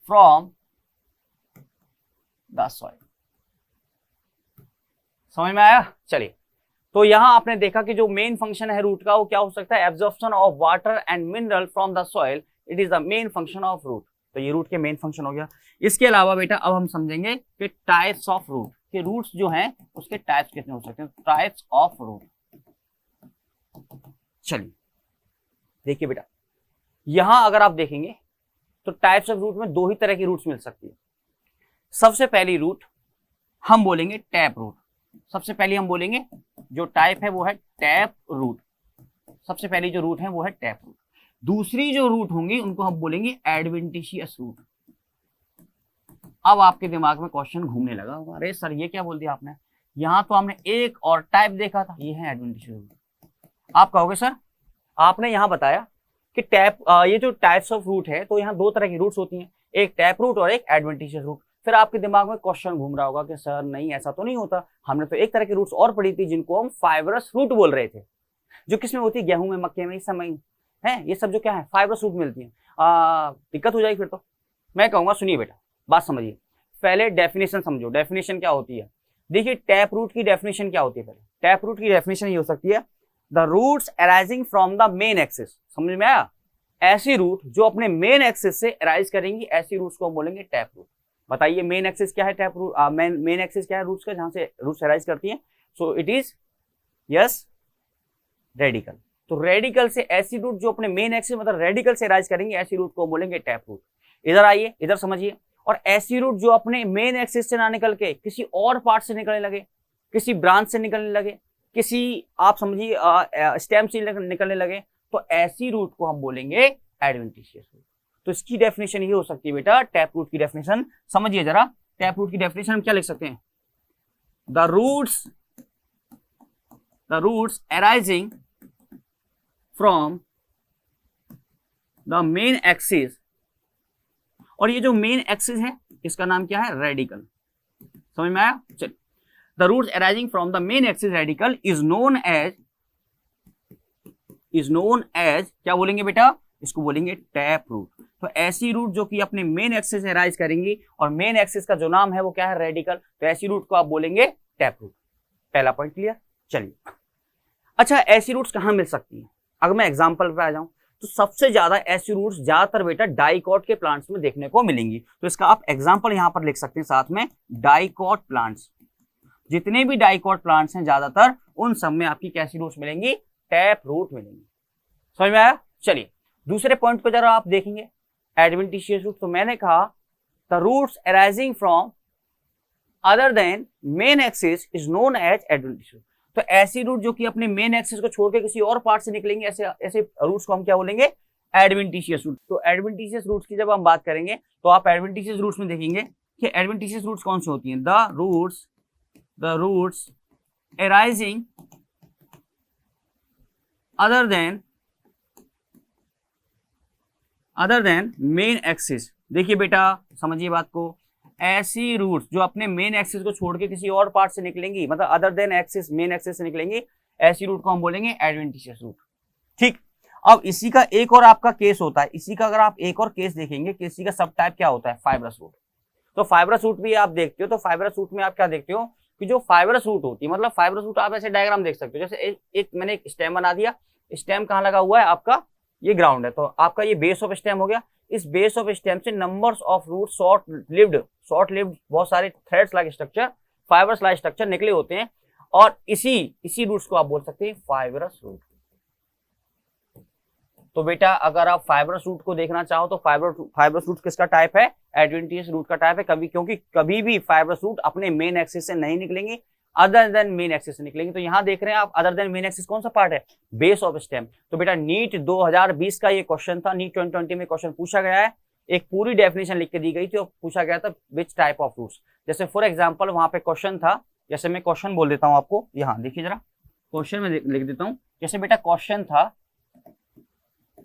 Speaker 1: from the soil. समझ में आया? चलिए, तो यहां आपने देखा कि जो मेन फंक्शन है रूट का वो क्या हो सकता है, absorption of water and mineral from the soil, it is the main function of root. तो ये रूट के मेन फंक्शन हो गया। इसके अलावा बेटा अब हम समझेंगे कि टाइप्स ऑफ रूट, के रूट्स जो हैं उसके टाइप्स कितने हो सकते हैं, टाइप्स ऑफ रूट। चलिए देखिए बेटा, यहां अगर आप देखेंगे तो टाइप्स ऑफ रूट में दो ही तरह की रूट्स मिल सकती है। सबसे पहली रूट हम बोलेंगे टैप रूट। सबसे पहले हम बोलेंगे जो टाइप है वो है टैप रूट। सबसे पहली जो रूट है वो है टैप रूट। दूसरी जो रूट होंगी उनको हम बोलेंगे एडवेंटिशियस रूट। अब आपके दिमाग में क्वेश्चन घूमने लगा होगा, अरे सर ये क्या बोल दिया आपने, यहां तो हमने एक और टाइप देखा था, ये है एडवेंटिशियस रूट। आप कहोगे सर आपने यहां बताया कि टैप ये जो टाइप्स ऑफ रूट है तो यहाँ दो तरह की रूट्स होती हैं, एक टैप रूट और एक एडवेंटिशियस रूट। फिर आपके दिमाग में क्वेश्चन घूम रहा होगा कि सर नहीं ऐसा तो नहीं होता, हमने तो एक तरह की रूट्स और पढ़ी थी जिनको हम फाइबरस रूट बोल रहे थे, जो किसमें होती है, गेहूं में, मक्के में, इस समय है, ये सब जो क्या है फाइबरस रूट मिलती है। दिक्कत हो जाएगी फिर तो। मैं कहूंगा सुनिए बेटा, बात समझिए, पहले डेफिनेशन समझो। डेफिनेशन क्या होती है, देखिए टैप रूट की डेफिनेशन क्या होती है, पहले टैप रूट की डेफिनेशन ये हो सकती है the roots arising from the main axis. समझ में आया? ऐसी रूट जो अपने मेन एक्सिस से अराइज करेंगी, ऐसी रूट्स को हम बोलेंगे टैप रूट। बताइए मेन एक्सिस क्या है, टैप रूट मेन एक्सिस क्या है रूट्स का, जहां से रूट्स अराइज करती हैं? So it is yes radical. तो रेडिकल से ऐसी रूट जो अपने मेन एक्सिस मतलब रेडिकल से अराइज करेंगे, ऐसी रूट को बोलेंगे टैप रूट। इधर आइए, इधर समझिए। और ऐसी रूट जो अपने मेन एक्सिस से ना निकल के किसी और पार्ट से निकलने लगे, किसी ब्रांच से निकलने लगे, किसी आप समझिए स्टेम से निकलने लगे, तो ऐसी रूट को हम बोलेंगे एडवेंटिशियस रूट। तो इसकी डेफिनेशन ये हो सकती है बेटा, टैप रूट की डेफिनेशन समझिए जरा। टैप रूट की डेफिनेशन हम क्या लिख सकते हैं? The roots arising from the main axis, और ये जो मेन एक्सिस है इसका नाम क्या है? रेडिकल। समझ में आया? चलिए, the roots arising from the main axis radicle is known as क्या बोलेंगे बेटा? इसको बोलेंगे टैप रूट। तो ऐसी रूट जो कि अपने मेन एक्सिस से अराइज करेंगी और मेन एक्सिस का जो नाम है वो क्या है? रेडिकल। तो ऐसी रूट को आप बोलेंगे टैप रूट। पहला पॉइंट क्लियर। चलिए, अच्छा ऐसी रूट्स कहां मिल सकती हैं? अगर मैं एग्जांपल पे आ जाऊं तो सबसे ज्यादा ऐसी रूट्स ज्यादातर बेटा डाइकॉट के प्लांट्स में देखने को मिलेंगी। तो इसका आप एग्जांपल यहां पर लिख सकते हैं साथ में, डाइकॉट प्लांट्स। जितने भी डाइकॉट प्लांट्स हैं ज्यादातर उन सब में आपकी कैसी रूट्स मिलेंगी? टैप रूट मिलेंगी। समझ में आया? चलिए दूसरे पॉइंट को जरा आप देखेंगे, एडवेंटिशियस रूट। तो मैंने कहा the roots arising from other than main axis is known as adventitious. तो ऐसी रूट जो कि अपने मेन एक्सिस को छोड़ के किसी और पार्ट से निकलेंगे, ऐसे रूट्स को हम क्या बोलेंगे? Adventitious root. तो एडवेंटिशियस रूट्स की जब हम बात करेंगे तो आप एडवेंटिशियस रूट्स में देखेंगे कि एडवेंटिशियस रूट्स कौन सी होती हैं? The roots arising other than main axis. देखिए बेटा समझिए बात को, ऐसी रूट्स जो अपने मेन एक्सिस को छोड़ के किसी और पार्ट से निकलेंगी, मतलब other than axis, main axis से निकलेंगी, ऐसी रूट को हम बोलेंगे एडवेंटिशियस रूट। ठीक, अब इसी का एक और आपका केस होता है, इसी का अगर आप एक और केस देखेंगे कि इसी का सब टाइप क्या होता है? Fibrous root. तो फाइब्रस रूट भी आप देखते हो, तो फाइब्रस रूट में आप क्या देखते हो कि जो फाइब्रस रूट होती है, मतलब फाइब्रस रूट आप ऐसे डायग्राम देख सकते हो, जैसे एक मैंने एक स्टेम बना दिया, स्टेम कहाँ लगा हुआ है? आपका ये ग्राउंड है, तो आपका ये बेस ऑफ स्टेम हो गया। इस बेस ऑफ स्टेम से numbers of root short lived बहुत सारे threads like structure, fibres like structure निकले होते हैं, और इसी रूट्स को आप बोल सकते हैं फाइब्रस रूट। तो बेटा अगर आप फाइब्रस रूट को देखना चाहो तो फाइब्रस रूट किसका टाइप है? एडवेंटिशियस रूट का टाइप है। क्योंकि कभी भी फाइब्रस रूट अपने मेन एक्सिस से नहीं निकलेंगे, अदर देन मेन एक्सिस से निकलेंगे। तो यहां देख रहे हैं आप, अदर देन मेन एक्सिस कौन सा पार्ट है? Base of stem. तो बेटा नीट 2020 का ये क्वेश्चन था, नीट 2020 में क्वेश्चन पूछा गया है, एक पूरी डेफिनेशन लिख के दी गई थी और पूछा गया था विच टाइप ऑफ रूट्स। जैसे फॉर एग्जांपल वहां पे क्वेश्चन था, जैसे मैं क्वेश्चन बोल देता हूं आपको, यहाँ देखिए जरा, क्वेश्चन में लिख देता हूं। जैसे बेटा क्वेश्चन था,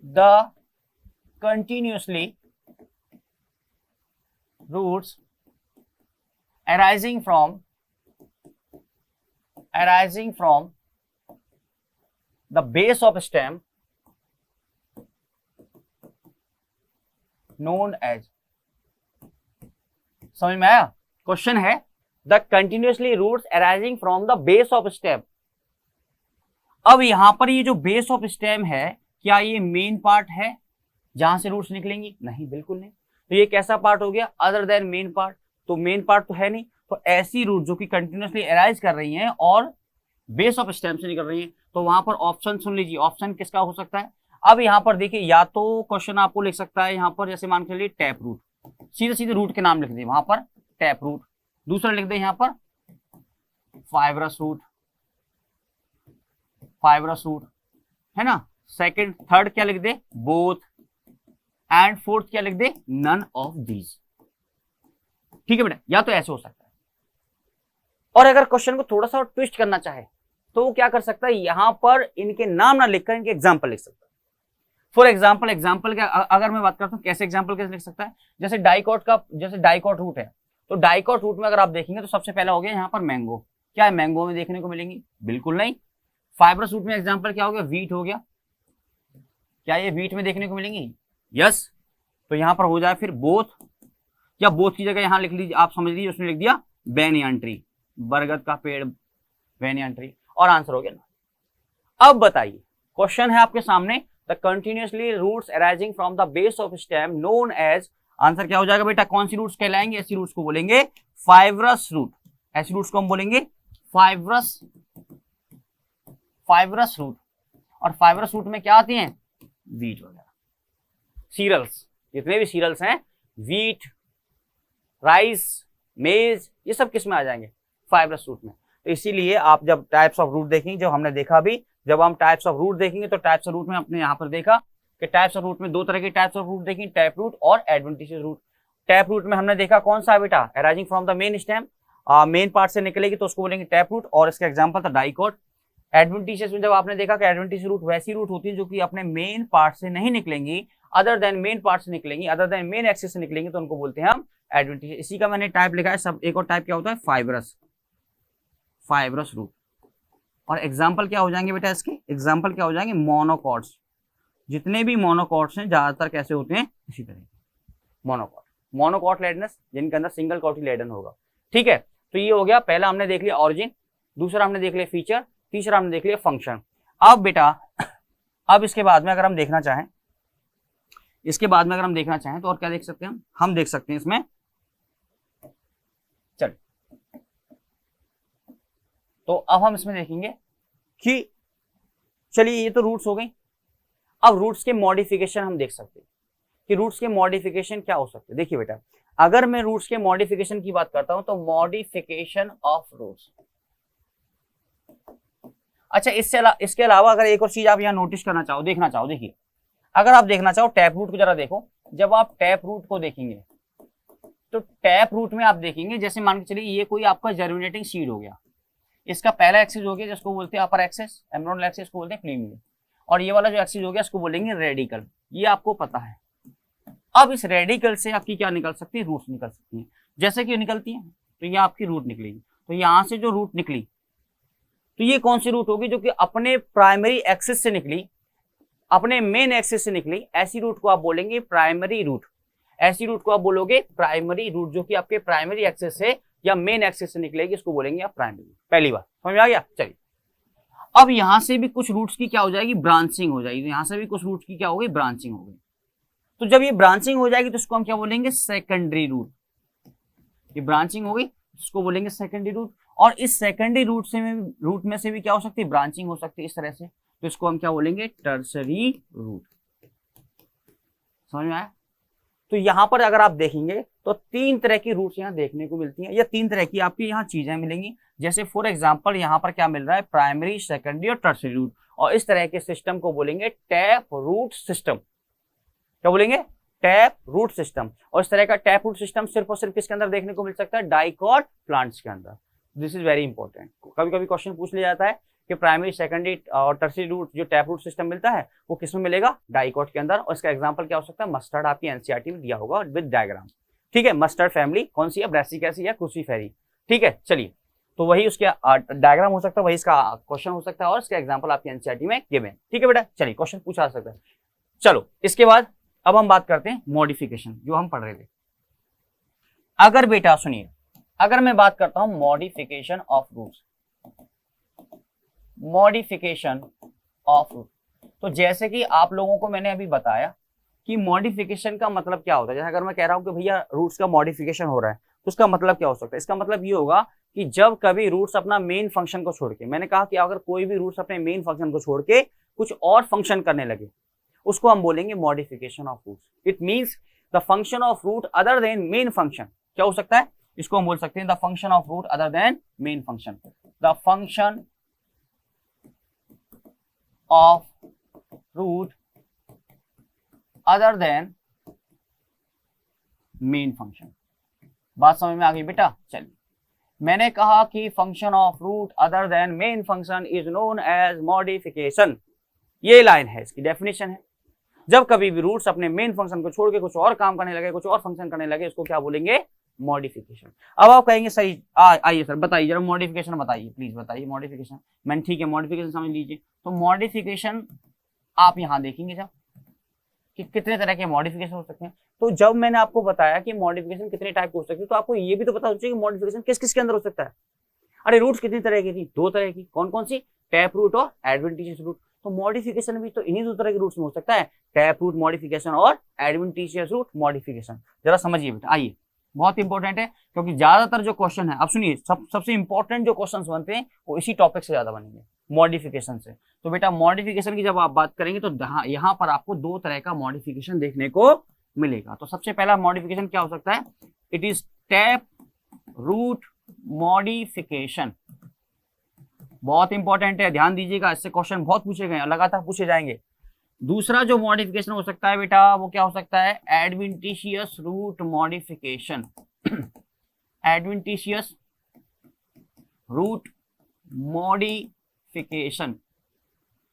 Speaker 1: the continuously roots arising from the base of stem known as। समझ में आया? क्वेश्चन है the continuously roots arising from the base of stem. अब यहां पर ये जो बेस ऑफ स्टेम है, क्या ये मेन पार्ट है जहां से रूट्स निकलेंगी? नहीं, बिल्कुल नहीं। तो ये कैसा पार्ट हो गया? Other than main part. तो मेन पार्ट तो है नहीं। तो ऐसी रूट जो कि कंटिन्यूअसली अराइज कर रही हैं और बेस ऑफ स्टेम से निकल रही हैं, तो वहां पर ऑप्शन सुन लीजिए, ऑप्शन किसका हो सकता है? अब यहां पर देखिए, या तो क्वेश्चन आपको लिख सकता है यहां पर, जैसे मान के लिए टैप रूट, सीधे सीधे रूट के नाम लिख दिए वहां पर, टैप रूट। दूसरा लिख दे यहां पर फाइब्रस रूट, है ना। सेकंड, थर्ड क्या लिख दे? बोथ। एंड फोर्थ क्या लिख दे? None of these. ठीक है बेटा, या तो ऐसे हो सकता है। और अगर क्वेश्चन को थोड़ा सा ट्विस्ट करना चाहे तो वो क्या कर सकता है? यहां पर इनके नाम ना लिखकर इनके एग्जाम्पल लिख सकता है। फॉर एग्जाम्पल क्या, अगर मैं बात करता हूं कैसे एग्जाम्पल कैसे लिख सकता है? जैसे डाइकॉट रूट है, तो डाइकॉट रूट में अगर आप देखेंगे तो सबसे पहला हो गया यहाँ पर मैंगो। क्या है मैंगो में देखने को मिलेंगी? बिल्कुल नहीं। फाइब्रस रूट में एग्जाम्पल क्या हो गया? वीट हो गया। क्या ये वीट में देखने को मिलेंगी? यस। तो यहां पर हो जाए फिर बोथ, या बोथ की जगह यहां लिख लीजिए, आप समझ लीजिए उसने लिख दिया बैनियन ट्री। बरगद का पेड़, बेनियन ट्री, और आंसर हो गया ना। अब बताइए, क्वेश्चन है आपके सामने, the continuously roots arising from the base of stem known as, answer क्या हो जाएगा बेटा, कौन सी रूट्स कहलाएंगे, ऐसी रूट्स को बोलेंगे फाइब्रस रूट। ऐसी रूट्स को हम बोलेंगे फाइब्रस रूट। और फाइब्रस रूट में क्या आती हैं, वीट वगैरह, सीरियल्स, जितने भी सीरियल्स हैं, वीट, राइस, मेज, ये सब किस में आ जाएंगे, फाइब्रस रूट में। तो इसीलिए आप जब टाइप्स ऑफ रूट देखेंगे, जो हमने देखा अभी, जब हम टाइप्स ऑफ रूट देखेंगे तो टाइप्स ऑफ रूट में आपने यहाँ पर देखा कि टाइप्स ऑफ रूट में दो तरह के टाइप्स ऑफ रूट देखेंगे, टैप रूट और एडवेंटिशियस रूट। टैप रूट में हमने देखा कौन सा है बेटा, arising from the main stem, main part से निकलेगी तो उसको बोलेंगे टैप रूट, और इसका एग्जांपल था डाइकॉट। एडवेंटिशियस में जब आपने देखा कि एडवेंटिशियस रूट वैसी रूट होती है जो कि अपने मेन पार्ट से नहीं निकलेंगी, अदर देन मेन पार्ट से निकलेंगी, अदर देन मेन एक्सिस से निकलेंगी, तो उनको बोलते हैं हम एडवेंटिशियस। इसी का मैंने टाइप लिखा है सब। एक और टाइप क्या होता है, फाइब्रस रूट। और एग्जाम्पल क्या हो जाएंगे बेटा इसके, एग्जाम्पल क्या हो जाएंगे, मोनोकॉट्स। जितने भी मोनोकॉट्स हैं ज्यादातर कैसे होते हैं, इसी तरह मोनोकॉटलेडनस, जिनके अंदर सिंगल कॉटिलेडन होगा। ठीक है, तो ये हो गया, पहला हमने देख लिया ऑरिजिन, दूसरा हमने देख लिया फीचर, तीसरा हमने देख लिया फंक्शन। अब बेटा, अब इसके बाद में अगर हम देखना चाहें, तो और क्या देख सकते हैं हम देख सकते हैं इसमें, चल, तो अब हम इसमें देखेंगे कि चलिए ये तो रूट्स हो गई। अब रूट्स के मॉडिफिकेशन हम देख सकते हैं कि रूट्स के मॉडिफिकेशन क्या हो सकते हैं। देखिए बेटा, अगर मैं रूट्स के मॉडिफिकेशन की बात करता हूं तो मॉडिफिकेशन ऑफ रूट्स, अच्छा इसके अलावा अगर एक और चीज आप यहां नोटिस करना चाहो, देखना चाहो, देखिए अगर आप देखना चाहो टैप रूट को जरा देखो। जब आप टैप रूट को देखेंगे तो टैप रूट में आप देखेंगे, जैसे मान के चलिए ये कोई आपका जर्मिनेटिंग सीड हो गया, इसका पहला एक्सिस हो गया जिसको बोलते हैं अपर एक्सिस, एम्ब्रियोनल एक्सिस को बोलते हैं फ्लीमियल, और ये वाला जो एक्सिस हो गया इसको बोलेंगे रेडिकल। ये आपको पता है। अब इस रेडिकल से आपकी क्या निकल सकती है, रूट्स निकल सकती हैं। जैसे कि निकलती हैं तो ये आपकी रूट निकलेगी, तो यहां से जो रूट निकली तो ये कौन सी रूट होगी, जो कि अपने प्राइमरी एक्सिस से निकली, अपने मेन एक्सिस से निकली, ऐसी रूट को आप बोलेंगे प्राइमरी रूट। ऐसी रूट को आप बोलोगे प्राइमरी रूट, जो कि आपके प्राइमरी एक्सिस से या मेन एक्सिस से निकलेगी, इसको बोलेंगे आप प्राइमरी। पहली बात समझ में आ गया। चलिए, अब यहां से भी कुछ रूट्स की क्या हो जाएगी, ब्रांचिंग हो जाएगी। यहां से भी कुछ रूट्स की क्या हो गई, ब्रांचिंग हो गई। तो जब ये ब्रांचिंग हो जाएगी तो इसको हम क्या बोलेंगे, सेकेंडरी रूट। ये ब्रांचिंग हो गई, इसको बोलेंगे सेकेंडरी रूट। और इस सेकेंडरी रूट में से भी क्या हो सकती है, ब्रांचिंग हो सकती है इस तरह से, तो इसको हम क्या बोलेंगे, टर्सरी रूट। समझ में आया। तो यहां पर अगर आप देखेंगे तो तीन तरह की रूट्स यहाँ देखने को मिलती हैं, या तीन तरह की आपकी यहाँ चीजें मिलेंगी। जैसे फॉर एग्जांपल यहाँ पर क्या मिल रहा है, प्राइमरी, सेकेंडरी और टर्सरी रूट। और इस तरह के सिस्टम को बोलेंगे टैप रूट सिस्टम। क्या बोलेंगे, टैप रूट सिस्टम। और इस तरह का टैप रूट सिस्टम सिर्फ और सिर्फ किसके अंदर देखने को मिल सकता है, डाइकॉट प्लांट्स के अंदर। This is very important. कभी कभी क्वेश्चन पूछ लिया जाता है कि प्राइमरी, सेकेंडरी और टर्सरी रूट जो टैप रूट सिस्टम मिलता है वो किसमें मिलेगा, डाइकॉट के अंदर। और इसका एग्जांपल क्या हो सकता है, मस्टर्ड, आपकी एनसीईआरटी में दिया होगा विद डायग्राम। ठीक है, मस्टर्ड फैमिली कौन सी है, ब्रासिकेसी या क्रूसीफेरी। ठीक है, चलिए, तो वही उसके डायग्राम हो सकता है, वही इसका क्वेश्चन हो सकता है, और इसका एग्जांपल आपकी एनसीईआरटी में गिवन। ठीक है बेटा, चलिए क्वेश्चन पूछा जा सकता है। चलो, इसके बाद अब हम बात करते हैं मॉडिफिकेशन, जो हम पढ़ रहे थे। अगर बेटा सुनिए, अगर मैं बात करता हूं modification of roots, modification of root, तो जैसे कि आप लोगों को मैंने अभी बताया कि मॉडिफिकेशन का मतलब क्या होता है। जैसे अगर मैं कह रहा हूं कि भैया रूट्स का मॉडिफिकेशन हो रहा है, तो उसका मतलब क्या हो सकता है, इसका मतलब ये होगा कि जब कभी रूट्स अपना मेन फंक्शन को छोड़ के, मैंने कहा कि अगर कोई भी रूट्स अपने मेन फंक्शन को छोड़ के कुछ और फंक्शन करने लगे, उसको हम बोलेंगे modification of roots. It means the function of root other than main function. क्या हो सकता है, इसको हम बोल सकते हैं the function of root other than main function. The function of root other than main function. बात समझ में आ गई बेटा। चलिए, मैंने कहा कि function of root other than main function is known as modification. ये लाइन है, इसकी डेफिनेशन है। जब कभी भी रूट्स अपने मेन फंक्शन को छोड़ के कुछ और काम करने लगे, कुछ और फंक्शन करने लगे, इसको क्या बोलेंगे, मॉडिफिकेशन। अब आप कहेंगे सही, आइए सर बताइए जरा मॉडिफिकेशन बताइए, प्लीज बताइए मॉडिफिकेशन। मैंने ठीक है, मॉडिफिकेशन समझ लीजिए। तो मॉडिफिकेशन आप यहां देखेंगे जब कि कितने तरह के मॉडिफिकेशन हो सकते हैं। तो जब मैंने आपको बताया कि मॉडिफिकेशन कितने टाइप के हो सकते हैं, तो आपको ये भी तो पता होना चाहिए कि मॉडिफिकेशन किस किस के अंदर हो सकता है। अरे रूट्स कितनी तरह की थी? 2 तरह की। कौन कौन सी? टैप रूट और एडवेंटिशियस रूट। तो मॉडिफिकेशन भी तो इन्हीं 2 तरह के रूट्स में हो सकता है, टैप रूट मॉडिफिकेशन और एडवेंटिशियस रूट मॉडिफिकेशन। जरा समझिए बेटा, आइए, बहुत इंपॉर्टेंट है, क्योंकि ज्यादातर जो क्वेश्चन है, अब सुनिए, सबसे इंपॉर्टेंट जो क्वेश्चन बनते हैं वो इसी टॉपिक से ज्यादा बनेंगे, मॉडिफिकेशन से। तो बेटा मॉडिफिकेशन की जब आप बात करेंगे तो यहाँ पर आपको 2 तरह का मॉडिफिकेशन देखने को मिलेगा। तो सबसे पहला मॉडिफिकेशन क्या हो सकता है? It is tap root modification. बहुत इंपॉर्टेंट है, ध्यान दीजिएगा, इससे क्वेश्चन बहुत पूछे गए हैं, लगातार पूछे जाएंगे। दूसरा जो मॉडिफिकेशन हो सकता है बेटा, वो क्या हो सकता है? Adventitious root modification. Adventitious root modification,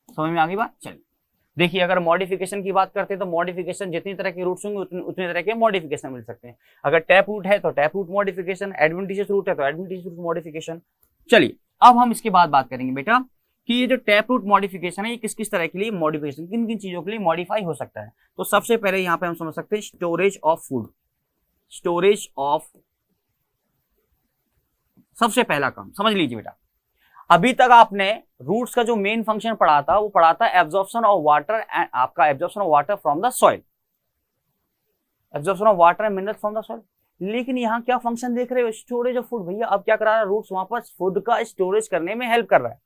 Speaker 1: समझ में आ गई बात? चलिए देखिए, अगर मॉडिफिकेशन की बात करते हैं तो मॉडिफिकेशन जितनी तरह के रूट्स होंगे उतने तरह के मॉडिफिकेशन मिल सकते हैं। अगर टैप रूट है तो tap root modification, adventitious root है तो एडवेंटिशियस रूट मॉडिफिकेशन। चलिए अब हम इसके बाद बात करेंगे बेटा कि ये जो टैप रूट मॉडिफिकेशन है ये किस किस तरह के लिए मॉडिफिकेशन, किन किन चीजों के लिए मॉडिफाई हो सकता है। तो सबसे पहले यहाँ पे हम समझ सकते हैं storage of food. Storage of, सबसे पहला काम समझ लीजिए बेटा, अभी तक आपने रूट्स का जो मेन फंक्शन पढ़ा था वो पढ़ा था एब्जॉर्प्शन ऑफ वाटर एंड आपका absorption of water from the soil, absorption of water and minerals from the soil. लेकिन यहाँ क्या फंक्शन देख रहे हो? Storage of food. भैया अब क्या करा रहा है? रूट्स वहां पर फूड का स्टोरेज करने में हेल्प कर रहा है।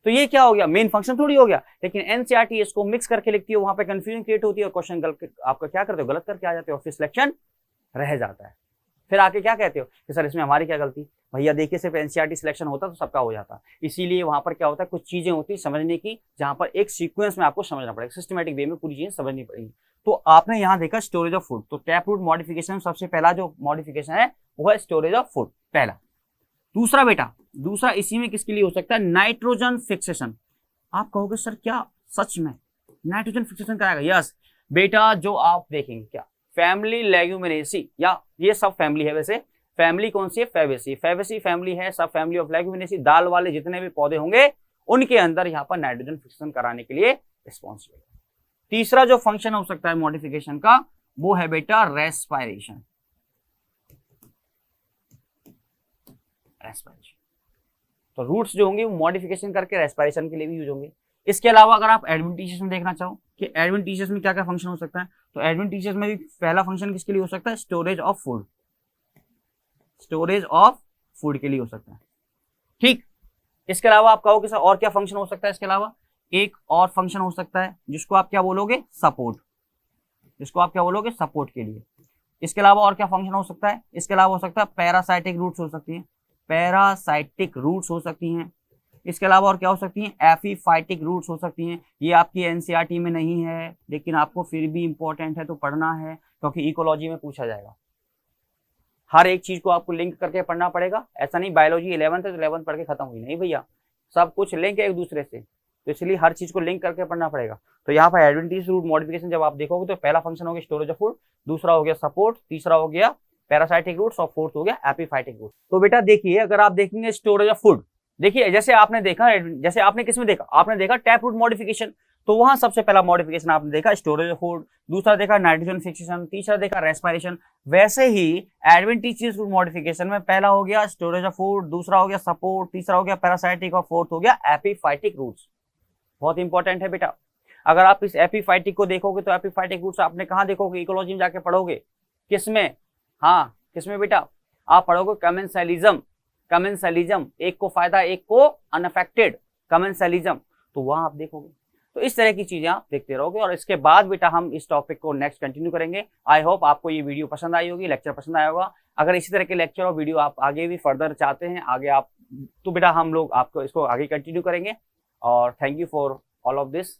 Speaker 1: तो ये क्या हो गया? मेन फंक्शन थोड़ी हो गया। लेकिन एनसीईआरटी इसको मिक्स करके लिखती है, वहां पे कंफ्यूजन क्रिएट होती है और क्वेश्चन आपका क्या करते हो? गलत करके आ जाते हो, फिर सिलेक्शन रह जाता है। फिर आके क्या कहते हो कि सर इसमें हमारी क्या गलती? भैया देखिए, सिर्फ एनसीईआरटी सिलेक्शन होता तो सबका हो जाता। इसीलिए वहां पर क्या होता है, कुछ चीजें होती है समझने की, जहां पर एक सीक्वेंस में आपको समझना पड़ेगा, सिस्टमेटिक वे में पूरी चीजें समझनी पड़ेगी। तो आपने यहाँ देखा स्टोरेज ऑफ फूड, तो टैप रूट मॉडिफिकेशन सबसे पहला जो मॉडिफिकेशन है वो है स्टोरेज ऑफ फूड, पहला। दूसरा बेटा, दूसरा इसी में किसके लिए हो सकता है? Nitrogen fixation. आप कहोगे सर क्या सच में नाइट्रोजन फिक्सेशन कराएगा? यस बेटा, जो आप देखेंगे क्या, फैमिली लेग्यूमिनेसी, या ये सब फैमिली है, वैसे फैमिली कौन सी है? फैबेसी। फैबेसी फैमिली है, सब फैमिली ऑफ लेग्यूमिनेसी, दाल वाले जितने भी पौधे होंगे उनके अंदर यहाँ पर नाइट्रोजन फिक्सेशन कराने के लिए रिस्पॉन्सिबल। तीसरा जो फंक्शन हो सकता है मॉडिफिकेशन का वो है बेटा रेस्पायरेशन। रेस्पायरेशन, तो रूट्स जो होंगे वो मॉडिफिकेशन करके रेस्पायरेशन के लिए भी यूज होंगे। इसके अलावा अगर आप एडवेंटिशियस में देखना चाहो कि एडवेंटिशियस में क्या क्या फंक्शन हो सकता है, तो एडवेंटिशियस में भी पहला फंक्शन किसके लिए हो सकता है? Storage of food. Storage of food के लिए हो सकता है, ठीक। इसके अलावा आप कहोगे सर और क्या फंक्शन हो सकता है? इसके अलावा एक और फंक्शन हो सकता है जिसको आप क्या बोलोगे? सपोर्ट। जिसको आप क्या बोलोगे? सपोर्ट के लिए। इसके अलावा और क्या फंक्शन हो सकता है? इसके अलावा हो सकता है पैरासाइटिक रूट्स हो सकती हैं, पैरासाइटिक रूट्स हो सकती हैं। इसके अलावा और क्या हो सकती हैं? एपीफाइटिक रूट्स हो सकती हैं। ये आपकी एनसीईआरटी में नहीं है, लेकिन आपको फिर भी इंपॉर्टेंट है तो पढ़ना है, क्योंकि इकोलॉजी में पूछा जाएगा। हर एक चीज को आपको लिंक करके पढ़ना पड़ेगा। ऐसा नहीं बायोलॉजी 11th है तो 11th पढ़ के खत्म हुई, नहीं भैया, सब कुछ लिंक है एक दूसरे से, तो इसलिए हर चीज को लिंक करके पढ़ना पड़ेगा। तो यहाँ पर एडवेंटिशियस रूट मॉडिफिकेशन जब आप देखोगे तो पहला फंक्शन हो गया स्टोरेज ऑफ फूड, दूसरा हो गया सपोर्ट, तीसरा हो गया पैरासाइटिक रूट्स और फोर्थ हो गया एपीफाइटिक रूट्स। तो बेटा देखिए, अगर आप देखेंगे स्टोरेज ऑफ फूड, देखिए जैसे आपने देखा, जैसे आपने किसमें देखा? आपने देखा टैप रूट मॉडिफिकेशन, तो वहां सबसे पहला मॉडिफिकेशन आपने देखा स्टोरेज ऑफ फूड, दूसरा देखा नाइट्रोजन फिक्सेशन, तीसरा देखा रेस्पायरेशन। वैसे ही एडवेंटिशियस रूट मॉडिफिकेशन में पहला हो गया स्टोरेज ऑफ फूड, दूसरा हो गया सपोर्ट, तीसरा हो गया पैरासाइटिक और फोर्थ हो गया एपीफाइटिक रूट्स। बहुत इंपॉर्टेंट है बेटा। अगर आप इस एपीफाइटिक को देखोगे तो एपीफाइटिक रूट्स आपने कहां देखोगे? इकोलॉजी में जाके पढ़ोगे। किसमें? हाँ किसमें बेटा? आप पढ़ोगे कमेंसलिज्म। कमेंसलिज्म, एक को फायदा एक को अनअफेक्टेड, कमेंसलिज्म, तो वहां आप देखोगे। तो इस तरह की चीजें आप देखते रहोगे और इसके बाद बेटा हम इस टॉपिक को नेक्स्ट कंटिन्यू करेंगे। आई होप आपको ये वीडियो पसंद आई होगी, लेक्चर पसंद आया होगा। अगर इसी तरह के लेक्चर और वीडियो आप आगे भी फर्दर चाहते हैं आगे आप, तो बेटा हम लोग आपको इसको आगे कंटिन्यू करेंगे। और thank you for all of this.